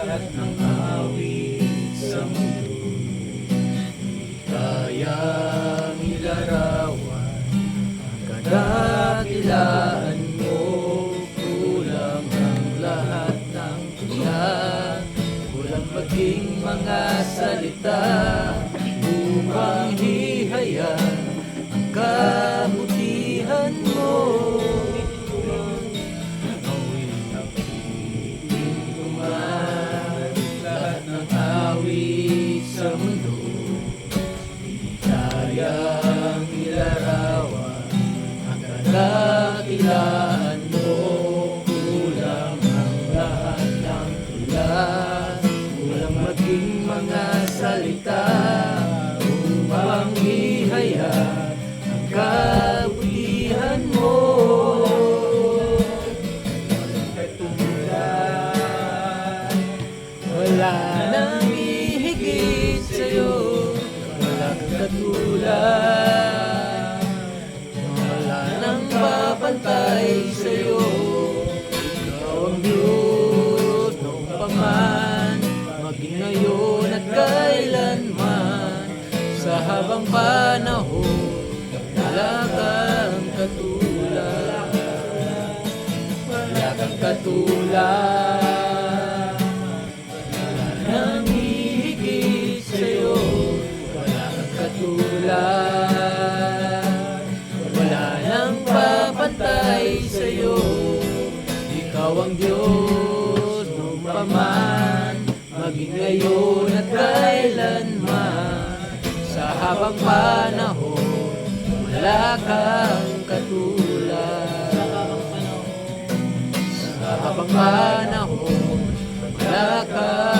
ng awit sa mundo, di kayang ilarawan ang kadakilaan mo. Kulang ang lahat ng tula, kulang maging mga salita upang hihayan ang kabutihan mo. Sa mundo, di kayang ilarawan ang kadakilaan mo. Kulang ang lahat ng tula, kulang maging mga salita upang ihayag ang kabutihan mo. Walang katulad, wala nang katulad, wala nang papantay sa'yo. Ikaw ang Diyos noong paman, maging ngayon at kailanman. Sa habang panahon, wala kang katulad, wala kang katulad, wala nang hihigit sa'yo. Wala nang papantay sa'yo. Ikaw ang Diyos noong paman, maging ngayon at kailanman. Sa habang panahon, wala kang katulad. Sa habang panahon, wala kang